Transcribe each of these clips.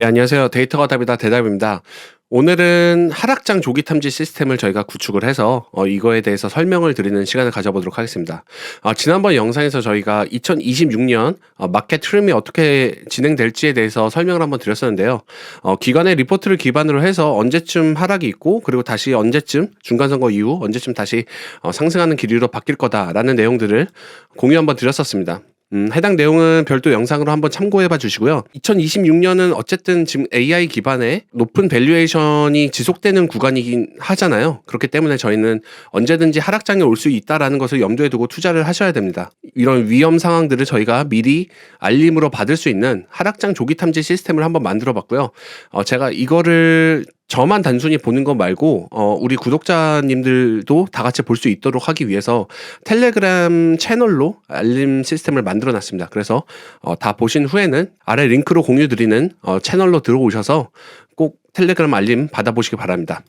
네, 안녕하세요. 데이터가 답이다 대답입니다. 오늘은 하락장 조기 탐지 시스템을 저희가 구축을 해서 이거에 대해서 설명을 드리는 시간을 가져보도록 하겠습니다. 지난번 영상에서 저희가 2026년 마켓 흐름이 어떻게 진행될지에 대해서 설명을 한번 드렸었는데요. 기관의 리포트를 기반으로 해서 언제쯤 하락이 있고 그리고 다시 언제쯤 중간선거 이후 언제쯤 다시 상승하는 기류로 바뀔 거다라는 내용들을 공유 한번 드렸었습니다. 해당 내용은 별도 영상으로 한번 참고해봐 주시고요. 2026년은 어쨌든 지금 AI 기반의 높은 밸류에이션이 지속되는 구간이긴 하잖아요. 그렇기 때문에 저희는 언제든지 하락장에 올 수 있다라는 것을 염두에 두고 투자를 하셔야 됩니다. 이런 위험 상황들을 저희가 미리 알림으로 받을 수 있는 하락장 조기 탐지 시스템을 한번 만들어 봤고요. 제가 이거를 저만 단순히 보는 것 말고 우리 구독자님들도 다 같이 볼 수 있도록 하기 위해서 텔레그램 채널로 알림 시스템을 만들어 놨습니다. 그래서 다 보신 후에는 아래 링크로 공유 드리는 채널로 들어오셔서 꼭 텔레그램 알림 받아보시기 바랍니다.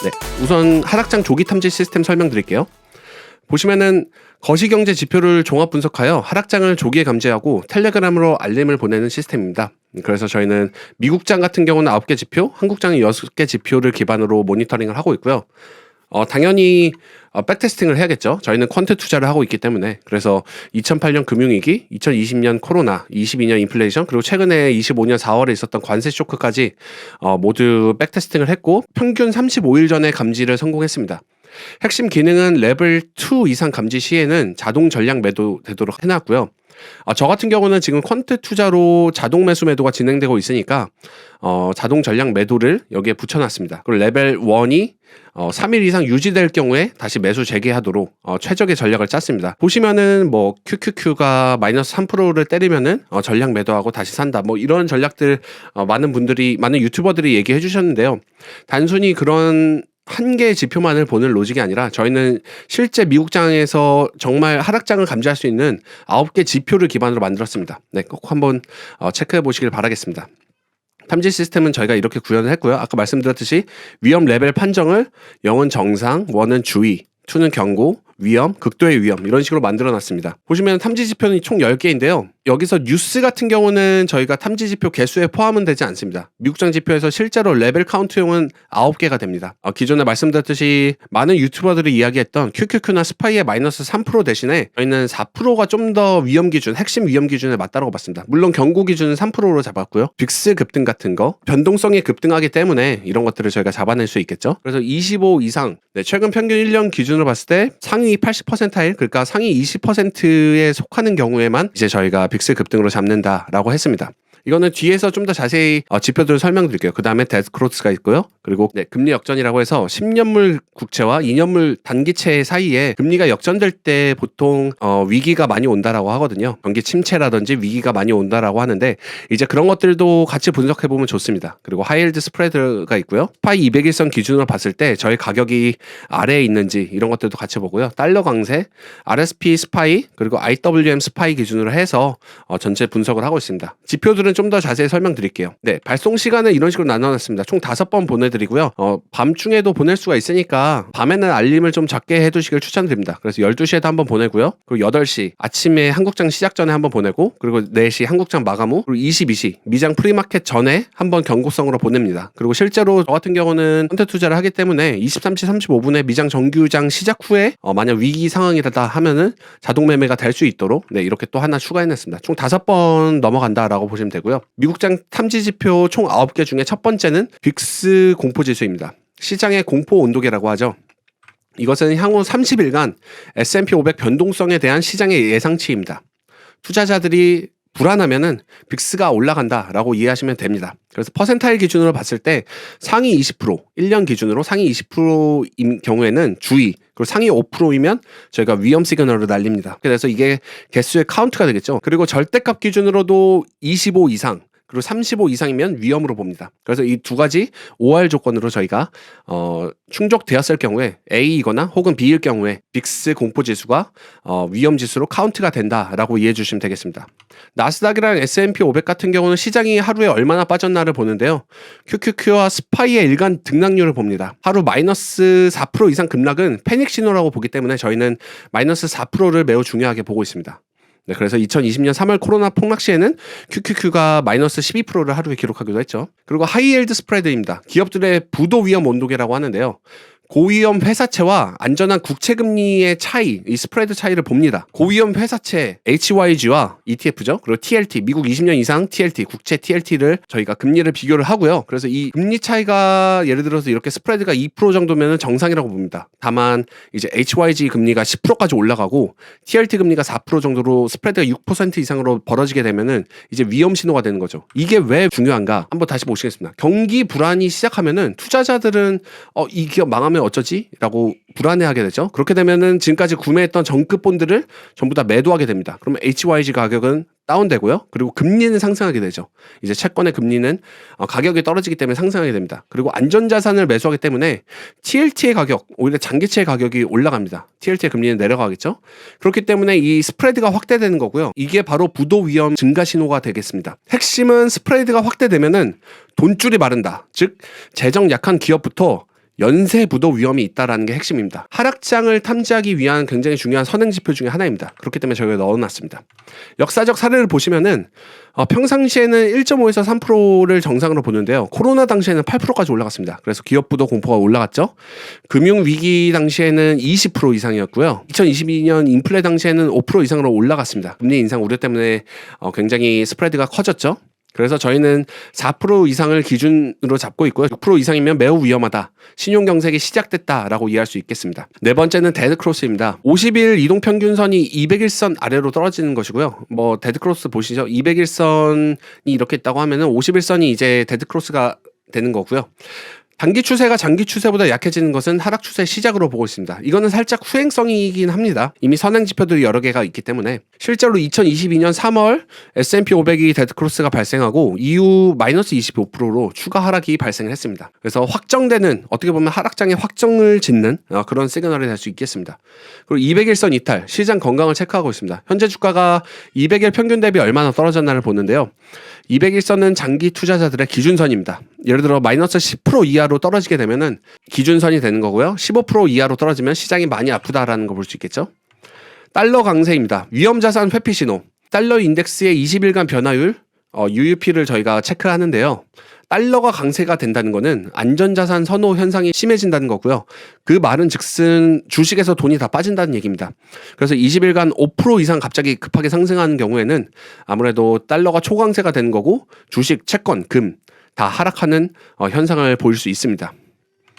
네, 우선 하락장 조기 탐지 시스템 설명드릴게요. 보시면은 거시경제 지표를 종합 분석하여 하락장을 조기에 감지하고 텔레그램으로 알림을 보내는 시스템입니다. 그래서 저희는 미국장 같은 경우는 9개 지표, 한국장은 6개 지표를 기반으로 모니터링을 하고 있고요. 당연히 백테스팅을 해야겠죠. 저희는 퀀트 투자를 하고 있기 때문에. 그래서 2008년 금융위기, 2020년 코로나, 22년 인플레이션, 그리고 최근에 25년 4월에 있었던 관세 쇼크까지 모두 백테스팅을 했고 평균 35일 전에 감지를 성공했습니다. 핵심 기능은 레벨 2 이상 감지 시에는 자동 전량 매도 되도록 해놨고요. 저 같은 경우는 지금 퀀트 투자로 자동 매수 매도가 진행되고 있으니까 자동 전량 매도를 여기에 붙여놨습니다. 그리고 레벨 1이 3일 이상 유지될 경우에 다시 매수 재개하도록 최적의 전략을 짰습니다. 보시면은 뭐 QQQ가 마이너스 3%를 때리면은 전량 매도하고 다시 산다. 뭐 이런 전략들 많은 유튜버들이 얘기해 주셨는데요. 단순히 그런 한 개의 지표만을 보는 로직이 아니라 저희는 실제 미국장에서 정말 하락장을 감지할 수 있는 9개 지표를 기반으로 만들었습니다. 네, 꼭 한번 체크해 보시길 바라겠습니다. 탐지 시스템은 저희가 이렇게 구현을 했고요. 아까 말씀드렸듯이 위험 레벨 판정을 0은 정상, 1은 주의, 2는 경고, 위험, 극도의 위험 이런 식으로 만들어 놨습니다. 보시면 탐지 지표는 총 10개인데요. 여기서 뉴스 같은 경우는 저희가 탐지 지표 개수에 포함은 되지 않습니다. 미국장 지표에서 실제로 레벨 카운트용은 9개가 됩니다. 기존에 말씀드렸듯이 많은 유튜버들이 이야기했던 QQQ나 스파이의 마이너스 3% 대신에 저희는 4%가 좀 더 위험 기준, 핵심 위험 기준에 맞다고 봤습니다. 물론 경고 기준은 3%로 잡았고요. 빅스 급등 같은 거, 변동성이 급등하기 때문에 이런 것들을 저희가 잡아낼 수 있겠죠. 그래서 25 이상, 최근 평균 1년 기준으로 봤을 때 상위 80%일, 그러니까 상위 20%에 속하는 경우에만 이제 저희가 빅스 급등으로 잡는다라고 했습니다. 이거는 뒤에서 좀 더 자세히 지표들을 설명드릴게요. 그 다음에 데스크로스가 있고요. 그리고 금리 역전이라고 해서 10년물 국채와 2년물 단기채 사이에 금리가 역전될 때 보통 위기가 많이 온다라고 하거든요. 경기 침체라든지 위기가 많이 온다라고 하는데 이제 그런 것들도 같이 분석해보면 좋습니다. 그리고 하이힐드 스프레드가 있고요. 스파이 200일선 기준으로 봤을 때 저희 가격이 아래에 있는지 이런 것들도 같이 보고요. 달러 강세, RSP 스파이, 그리고 IWM 스파이 기준으로 해서 전체 분석을 하고 있습니다. 지표들은 좀 더 자세히 설명드릴게요. 네, 발송 시간은 이런 식으로 나눠놨습니다. 총 5번 보내드리고요. 밤중에도 보낼 수가 있으니까 밤에는 알림을 좀 작게 해두시길 추천드립니다. 그래서 12시에도 한번 보내고요. 그리고 8시 아침에 한국장 시작 전에 한번 보내고, 그리고 4시 한국장 마감 후, 그리고 22시 미장 프리마켓 전에 한번 경고성으로 보냅니다. 그리고 실제로 저 같은 경우는 펀트 투자를 하기 때문에 23시 35분에 미장 정규장 시작 후에 만약 위기 상황이다 하면은 자동 매매가 될 수 있도록 이렇게 또 하나 추가해냈습니다. 총 5번 넘어간다라고 보시면 되고요. 미국장 탐지 지표 총 9개 중에 첫 번째는 빅스 공포지수입니다. 시장의 공포 온도계라고 하죠. 이것은 향후 30일간 S&P 500 변동성에 대한 시장의 예상치입니다. 투자자들이 불안하면은 빅스가 올라간다라고 이해하시면 됩니다. 그래서 퍼센타일 기준으로 봤을 때 상위 20%, 1년 기준으로 상위 20%인 경우에는 주의, 그리고 상위 5%이면 저희가 위험 시그널을 날립니다. 그래서 이게 개수의 카운트가 되겠죠. 그리고 절대값 기준으로도 25 이상, 그리고 35 이상이면 위험으로 봅니다. 그래서 이 두 가지 OR 조건으로 저희가 충족되었을 경우에 A이거나 혹은 B일 경우에 빅스 공포지수가 위험지수로 카운트가 된다라고 이해해 주시면 되겠습니다. 나스닥이랑 S&P 500 같은 경우는 시장이 하루에 얼마나 빠졌나를 보는데요. QQQ와 스파이의 일간 등락률을 봅니다. 하루 마이너스 4% 이상 급락은 패닉 신호라고 보기 때문에 저희는 마이너스 4%를 매우 중요하게 보고 있습니다. 네, 그래서 2020년 3월 코로나 폭락 시에는 QQQ가 마이너스 12%를 하루에 기록하기도 했죠. 그리고 하이옐드 스프레드입니다. 기업들의 부도 위험 온도계라고 하는데요. 고위험 회사채와 안전한 국채금리의 차이, 이 스프레드 차이를 봅니다. 고위험 회사채 HYG와 ETF죠. 그리고 TLT, 미국 20년 이상 TLT, 국채 TLT를 저희가 금리를 비교를 하고요. 그래서 이 금리 차이가 예를 들어서 이렇게 스프레드가 2% 정도면 정상이라고 봅니다. 다만 이제 HYG 금리가 10%까지 올라가고 TLT 금리가 4% 정도로 스프레드가 6% 이상으로 벌어지게 되면은 이제 위험 신호가 되는 거죠. 이게 왜 중요한가? 한번 다시 보시겠습니다. 경기 불안이 시작하면은 투자자들은 이 기업 망하면 어쩌지? 라고 불안해하게 되죠. 그렇게 되면은 지금까지 구매했던 정급 본드를 전부 다 매도하게 됩니다. 그러면 HYG 가격은 다운되고요. 그리고 금리는 상승하게 되죠. 이제 채권의 금리는 가격이 떨어지기 때문에 상승하게 됩니다. 그리고 안전자산을 매수하기 때문에 TLT의 가격, 오히려 장기채의 가격이 올라갑니다. TLT의 금리는 내려가겠죠. 그렇기 때문에 이 스프레드가 확대되는 거고요. 이게 바로 부도 위험 증가 신호가 되겠습니다. 핵심은 스프레드가 확대되면은 돈줄이 마른다. 즉 재정 약한 기업부터 연쇄 부도 위험이 있다라는 게 핵심입니다. 하락장을 탐지하기 위한 굉장히 중요한 선행 지표 중에 하나입니다. 그렇기 때문에 저희가 넣어놨습니다. 역사적 사례를 보시면은 평상시에는 1.5에서 3%를 정상으로 보는데요. 코로나 당시에는 8%까지 올라갔습니다. 그래서 기업 부도 공포가 올라갔죠. 금융위기 당시에는 20% 이상이었고요. 2022년 인플레 당시에는 5% 이상으로 올라갔습니다. 금리 인상 우려 때문에 굉장히 스프레드가 커졌죠. 그래서 저희는 4% 이상을 기준으로 잡고 있고요. 6% 이상이면 매우 위험하다. 신용경색이 시작됐다라고 이해할 수 있겠습니다. 네 번째는 데드크로스입니다. 50일 이동평균선이 200일선 아래로 떨어지는 것이고요. 데드크로스 보시죠. 200일선이 이렇게 있다고 하면은 50일선이 이제 데드크로스가 되는 거고요. 단기 추세가 장기 추세보다 약해지는 것은 하락 추세 시작으로 보고 있습니다. 이거는 살짝 후행성이긴 합니다. 이미 선행 지표들이 여러 개가 있기 때문에 실제로 2022년 3월 S&P 500이 데드크로스가 발생하고 이후 마이너스 25%로 추가 하락이 발생을 했습니다. 그래서 확정되는 어떻게 보면 하락장의 확정을 짓는 그런 시그널이 될 수 있겠습니다. 그리고 200일선 이탈, 시장 건강을 체크하고 있습니다. 현재 주가가 200일 평균 대비 얼마나 떨어졌나를 보는데요. 200일선은 장기 투자자들의 기준선입니다. 예를 들어 마이너스 10% 이하로 떨어지게 되면은 기준선이 되는 거고요. 15% 이하로 떨어지면 시장이 많이 아프다라는 거 볼 수 있겠죠. 달러 강세입니다. 위험자산 회피 신호. 달러 인덱스의 20일간 변화율 UUP를 저희가 체크하는데요. 달러가 강세가 된다는 거는 안전자산 선호 현상이 심해진다는 거고요. 그 말은 즉슨 주식에서 돈이 다 빠진다는 얘기입니다. 그래서 20일간 5% 이상 갑자기 급하게 상승하는 경우에는 아무래도 달러가 초강세가 되는 거고 주식, 채권, 금 다 하락하는 현상을 보일 수 있습니다.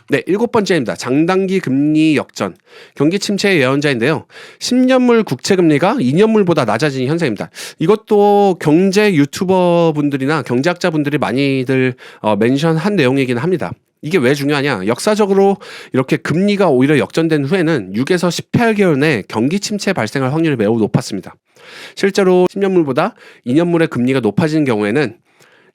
네, 7번째입니다. 장단기 금리 역전. 경기 침체의 예언자인데요. 10년물 국채금리가 2년물보다 낮아지는 현상입니다. 이것도 경제 유튜버 분들이나 경제학자 분들이 많이들 멘션한 내용이긴 합니다. 이게 왜 중요하냐? 역사적으로 이렇게 금리가 오히려 역전된 후에는 6에서 18개월 내 경기 침체 발생할 확률이 매우 높았습니다. 실제로 10년물보다 2년물의 금리가 높아지는 경우에는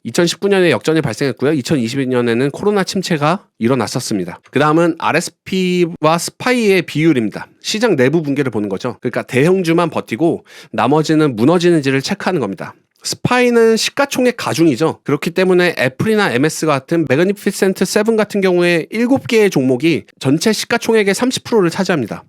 2019년에 역전이 발생했고요. 2022년에는 코로나 침체가 일어났었습니다. 그 다음은 RSP와 스파이의 비율입니다. 시장 내부 붕괴를 보는 거죠. 그러니까 대형주만 버티고 나머지는 무너지는지를 체크하는 겁니다. 스파이는 시가총액 가중이죠. 그렇기 때문에 애플이나 MS 같은 매그니피센트 7 같은 경우에 7개의 종목이 전체 시가총액의 30%를 차지합니다.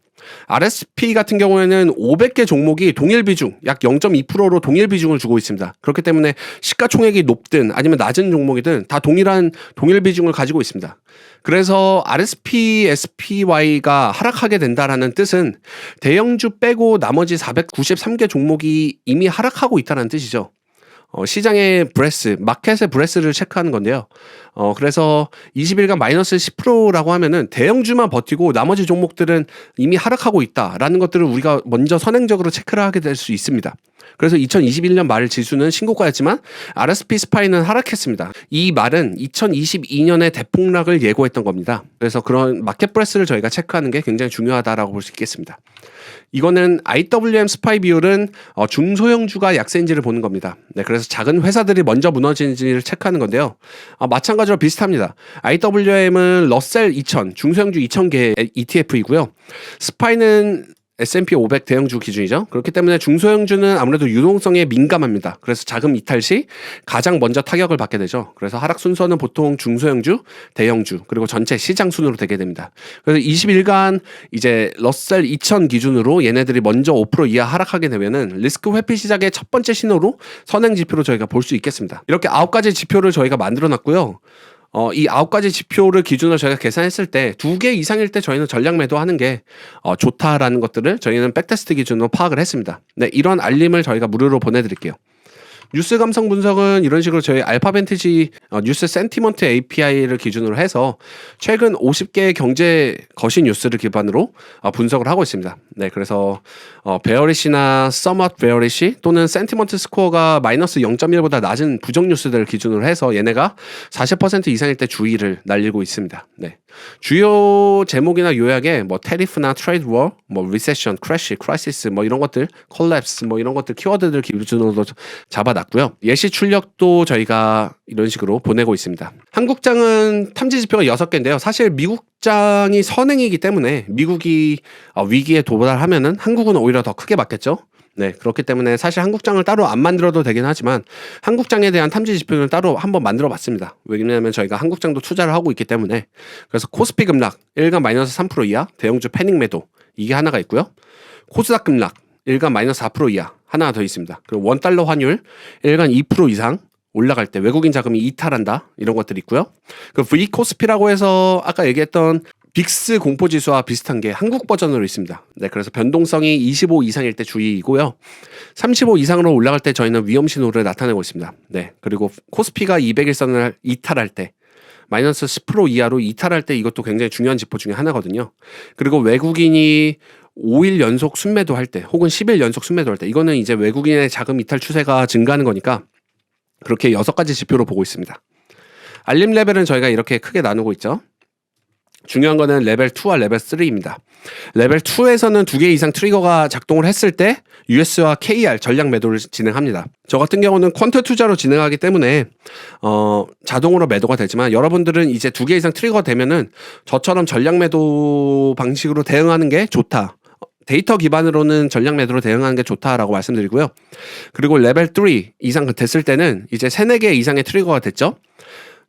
RSP 같은 경우에는 500개 종목이 동일 비중, 약 0.2%로 동일 비중을 주고 있습니다. 그렇기 때문에 시가총액이 높든 아니면 낮은 종목이든 다 동일 비중을 가지고 있습니다. 그래서 RSP, SPY가 하락하게 된다라는 뜻은 대형주 빼고 나머지 493개 종목이 이미 하락하고 있다는 뜻이죠. 시장의 브레스, 마켓의 브레스를 체크하는 건데요. 그래서 20일간 마이너스 10%라고 하면은 대형주만 버티고 나머지 종목들은 이미 하락하고 있다라는 것들을 우리가 먼저 선행적으로 체크를 하게 될 수 있습니다. 그래서 2021년 말 지수는 신고가였지만 RSP 스파이는 하락했습니다. 이 말은 2022년의 대폭락을 예고했던 겁니다. 그래서 그런 마켓 브레스를 저희가 체크하는 게 굉장히 중요하다라고 볼 수 있겠습니다. 이거는 IWM 스파이 비율은 중소형주가 약세인지를 보는 겁니다. 네, 그래서 작은 회사들이 먼저 무너지는지를 체크하는 건데요. 마찬가지로 비슷합니다. IWM은 러셀 2000, 중소형주 2000개 ETF이고요. 스파이는 S&P 500 대형주 기준이죠. 그렇기 때문에 중소형주는 아무래도 유동성에 민감합니다. 그래서 자금 이탈 시 가장 먼저 타격을 받게 되죠. 그래서 하락 순서는 보통 중소형주, 대형주, 그리고 전체 시장 순으로 되게 됩니다. 그래서 20일간 이제 러셀 2000 기준으로 얘네들이 먼저 5% 이하 하락하게 되면은 리스크 회피 시작의 첫 번째 신호로 선행 지표로 저희가 볼 수 있겠습니다. 이렇게 9가지 지표를 저희가 만들어 놨고요. 이 9가지 지표를 기준으로 저희가 계산했을 때 2개 이상일 때 저희는 전략 매도하는 게 좋다라는 것들을 저희는 백테스트 기준으로 파악을 했습니다. 네, 이런 알림을 저희가 무료로 보내드릴게요. 뉴스 감성 분석은 이런 식으로 저희 알파벤티지 뉴스 센티먼트 API를 기준으로 해서 최근 50개의 경제 거시 뉴스를 기반으로 분석을 하고 있습니다. 네, 그래서 베어리시나 somewhat bearish 또는 센티먼트 스코어가 마이너스 0.1보다 낮은 부정 뉴스들을 기준으로 해서 얘네가 40% 이상일 때 주의를 날리고 있습니다. 네. 주요 제목이나 요약에 뭐 테리프나 트레이드 워, 뭐 리세션, 크래시, 크라이시스 뭐 이런 것들, 콜랩스 뭐 이런 것들 키워드들 기준으로 잡아놨고요. 예시 출력도 저희가 이런 식으로 보내고 있습니다. 한국장은 탐지 지표가 6개인데요. 사실 미국장이 선행이기 때문에 미국이 위기에 도달하면은 한국은 오히려 더 크게 맞겠죠. 네, 그렇기 때문에 사실 한국장을 따로 안 만들어도 되긴 하지만 한국장에 대한 탐지 지표는 따로 한번 만들어 봤습니다. 왜냐하면 저희가 한국장도 투자를 하고 있기 때문에. 그래서 코스피 급락 1간 마이너스 3% 이하 대형주 패닉 매도 이게 하나가 있고요. 코스닥 급락 1간 마이너스 4% 이하 하나가 더 있습니다. 그리고 원달러 환율 1간 2% 이상 올라갈 때 외국인 자금이 이탈한다 이런 것들이 있고요. 그 V코스피라고 해서 아까 얘기했던 빅스 공포지수와 비슷한 게 한국 버전으로 있습니다. 네, 그래서 변동성이 25 이상일 때 주의이고요. 35 이상으로 올라갈 때 저희는 위험 신호를 나타내고 있습니다. 네, 그리고 코스피가 200일선을 이탈할 때 마이너스 10% 이하로 이탈할 때 이것도 굉장히 중요한 지표 중에 하나거든요. 그리고 외국인이 5일 연속 순매도 할 때 혹은 10일 연속 순매도 할 때 이거는 이제 외국인의 자금 이탈 추세가 증가하는 거니까 그렇게 6가지 지표로 보고 있습니다. 알림 레벨은 저희가 이렇게 크게 나누고 있죠. 중요한 거는 레벨 2와 레벨 3입니다. 레벨 2에서는 2개 이상 트리거가 작동을 했을 때 US와 KR 전략 매도를 진행합니다. 저 같은 경우는 퀀트 투자로 진행하기 때문에 자동으로 매도가 되지만 여러분들은 이제 2개 이상 트리거가 되면은 저처럼 전략 매도 방식으로 대응하는 게 좋다. 데이터 기반으로는 전략 매도로 대응하는 게 좋다라고 말씀드리고요. 그리고 레벨 3 이상 됐을 때는 이제 3, 4개 이상의 트리거가 됐죠.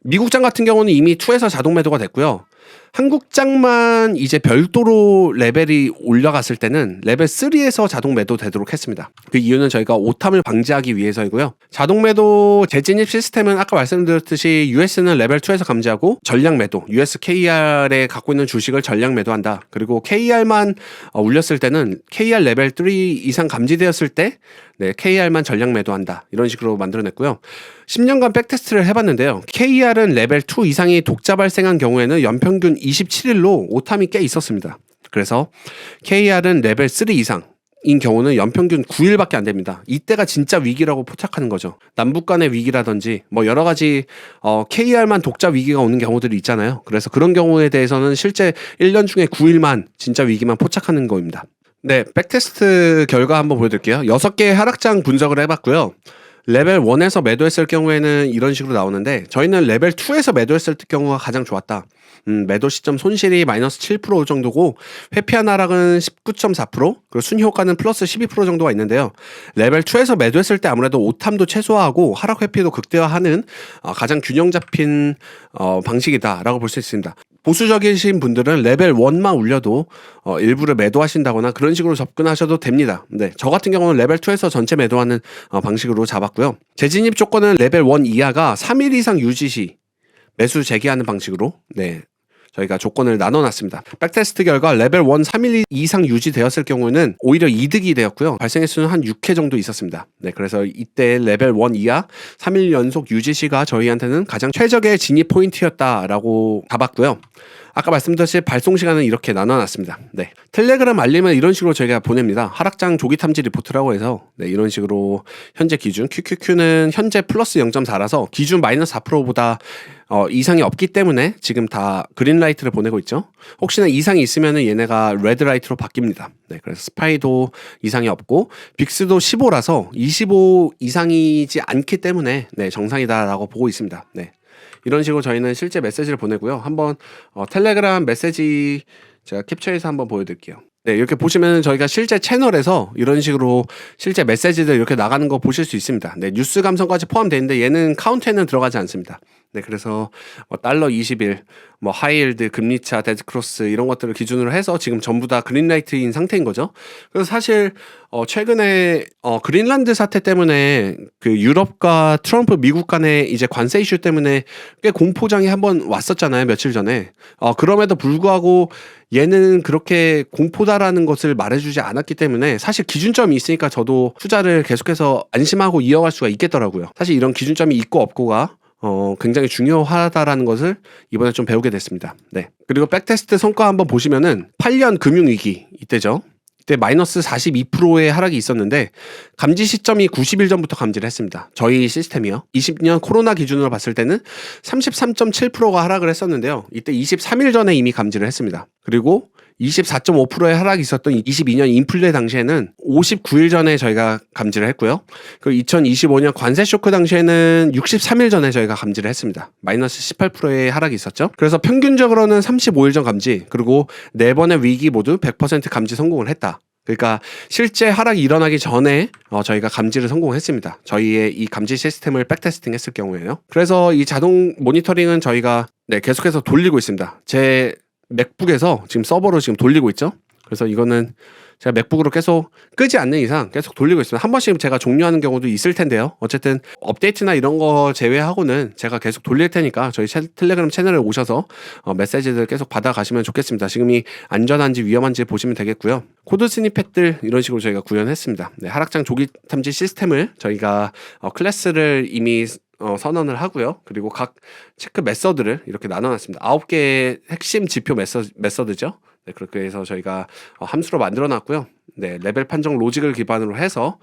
미국장 같은 경우는 이미 2에서 자동 매도가 됐고요. 한국장만 이제 별도로 레벨이 올라갔을 때는 레벨 3에서 자동 매도 되도록 했습니다. 그 이유는 저희가 오탐을 방지하기 위해서이고요. 자동 매도 재진입 시스템은 아까 말씀드렸듯이 US는 레벨 2에서 감지하고 전략 매도, US KR에 갖고 있는 주식을 전략 매도한다. 그리고 KR만 올렸을 때는 KR 레벨 3 이상 감지되었을 때 네, KR만 전략 매도한다. 이런 식으로 만들어냈고요. 10년간 백테스트를 해봤는데요. KR은 레벨 2 이상이 독자 발생한 경우에는 연평균 27일로 오탐이 꽤 있었습니다. 그래서 KR은 레벨 3 이상인 경우는 연평균 9일밖에 안 됩니다. 이때가 진짜 위기라고 포착하는 거죠. 남북 간의 위기라든지 뭐 여러 가지 KR만 독자 위기가 오는 경우들이 있잖아요. 그래서 그런 경우에 대해서는 실제 1년 중에 9일만 진짜 위기만 포착하는 거입니다. 네, 백테스트 결과 한번 보여드릴게요. 6개의 하락장 분석을 해봤고요. 레벨 1에서 매도했을 경우에는 이런 식으로 나오는데 저희는 레벨 2에서 매도했을 경우가 가장 좋았다. 매도 시점 손실이 마이너스 7% 정도고 회피한 하락은 19.4% 그리고 순효과는 플러스 12% 정도가 있는데요. 레벨 2에서 매도했을 때 아무래도 오탐도 최소화하고 하락 회피도 극대화하는 가장 균형 잡힌 방식이다라고 볼 수 있습니다. 보수적이신 분들은 레벨 1만 올려도 일부를 매도하신다거나 그런 식으로 접근하셔도 됩니다. 네, 저 같은 경우는 레벨 2에서 전체 매도하는 방식으로 잡았고요. 재진입 조건은 레벨 1 이하가 3일 이상 유지 시 매수 재개하는 방식으로 네, 저희가 조건을 나눠놨습니다. 백테스트 결과 레벨 1 3일 이상 유지되었을 경우는 오히려 이득이 되었고요. 발생 횟수는 한 6회 정도 있었습니다. 네, 그래서 이때 레벨 1 이하 3일 연속 유지 시가 저희한테는 가장 최적의 진입 포인트였다라고 잡았고요. 아까 말씀드렸듯이 발송 시간은 이렇게 나눠놨습니다. 네, 텔레그램 알림은 이런 식으로 저희가 보냅니다. 하락장 조기 탐지 리포트라고 해서 네, 이런 식으로 현재 기준 QQQ는 현재 플러스 0.4라서 기준 마이너스 4%보다 이상이 없기 때문에 지금 다 그린라이트를 보내고 있죠. 혹시나 이상이 있으면 얘네가 레드라이트로 바뀝니다. 네, 그래서 스파이도 이상이 없고 빅스도 15라서 25 이상이지 않기 때문에 네, 정상이다라고 보고 있습니다. 네. 이런 식으로 저희는 실제 메시지를 보내고요. 한번 텔레그램 메시지 제가 캡처해서 한번 보여드릴게요. 네, 이렇게 보시면 저희가 실제 채널에서 이런 식으로 실제 메시지들 이렇게 나가는 거 보실 수 있습니다. 네, 뉴스 감성까지 포함되어 있는데 얘는 카운트에는 들어가지 않습니다. 네, 그래서 달러 20일, 하이힐드, 금리차, 데드크로스 이런 것들을 기준으로 해서 지금 전부 다 그린라이트인 상태인 거죠. 그래서 사실 최근에 그린란드 사태 때문에 그 유럽과 트럼프 미국 간의 이제 관세 이슈 때문에 꽤 공포장이 한번 왔었잖아요, 며칠 전에. 그럼에도 불구하고 얘는 그렇게 공포다라는 것을 말해주지 않았기 때문에 사실 기준점이 있으니까 저도 투자를 계속해서 안심하고 이어갈 수가 있겠더라고요. 사실 이런 기준점이 있고 없고가 굉장히 중요하다라는 것을 이번에 좀 배우게 됐습니다. 네. 그리고 백테스트 성과 한번 보시면은 8년 금융위기 이때죠. 이때 마이너스 42%의 하락이 있었는데 감지 시점이 90일 전부터 감지를 했습니다. 저희 시스템이요. 20년 코로나 기준으로 봤을 때는 33.7%가 하락을 했었는데요. 이때 23일 전에 이미 감지를 했습니다. 그리고 24.5%의 하락이 있었던 22년 인플레 당시에는 59일 전에 저희가 감지를 했고요. 그 2025년 관세 쇼크 당시에는 63일 전에 저희가 감지를 했습니다. 마이너스 18%의 하락이 있었죠. 그래서 평균적으로는 35일 전 감지, 그리고 4번의 위기 모두 100% 감지 성공을 했다. 그러니까 실제 하락이 일어나기 전에 저희가 감지를 성공했습니다. 저희의 이 감지 시스템을 백테스팅 했을 경우에요. 그래서 이 자동 모니터링은 저희가 계속해서 돌리고 있습니다. 제 맥북에서 지금 서버로 지금 돌리고 있죠. 그래서 이거는 제가 맥북으로 계속 끄지 않는 이상 계속 돌리고 있습니다. 한 번씩 제가 종료하는 경우도 있을 텐데요. 어쨌든 업데이트나 이런 거 제외하고는 제가 계속 돌릴 테니까 저희 텔레그램 채널에 오셔서 메시지들 계속 받아가시면 좋겠습니다. 지금이 안전한지 위험한지 보시면 되겠고요. 코드 스니펫들 이런 식으로 저희가 구현했습니다. 네, 하락장 조기 탐지 시스템을 저희가 클래스를 이미 선언을 하고요. 그리고 각 체크 메서드를 이렇게 나눠놨습니다. 9개의 핵심 지표 메서드죠. 네, 그렇게 해서 저희가 함수로 만들어놨고요. 네, 레벨 판정 로직을 기반으로 해서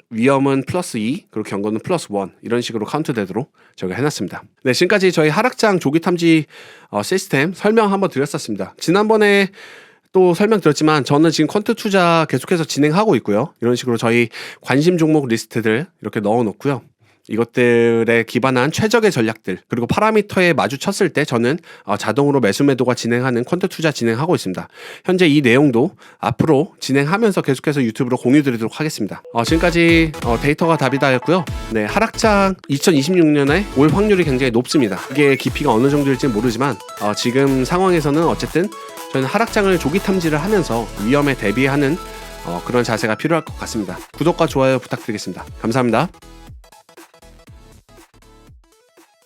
위험은 플러스 2, 그리고 경고는 플러스 1 이런 식으로 카운트 되도록 저희가 해놨습니다. 네, 지금까지 저희 하락장 조기 탐지 시스템 설명 한번 드렸었습니다. 지난번에 또 설명드렸지만 저는 지금 퀀트 투자 계속해서 진행하고 있고요. 이런 식으로 저희 관심 종목 리스트들 이렇게 넣어놓고요. 이것들에 기반한 최적의 전략들, 그리고 파라미터에 마주쳤을 때 저는 자동으로 매수 매도가 진행하는 퀀트 투자 진행하고 있습니다. 현재 이 내용도 앞으로 진행하면서 계속해서 유튜브로 공유 드리도록 하겠습니다. 지금까지 데이터가 답이다였고요. 네, 하락장 2026년에 올 확률이 굉장히 높습니다. 이게 깊이가 어느 정도일지 모르지만 지금 상황에서는 어쨌든 저는 하락장을 조기 탐지를 하면서 위험에 대비하는 그런 자세가 필요할 것 같습니다. 구독과 좋아요 부탁드리겠습니다. 감사합니다.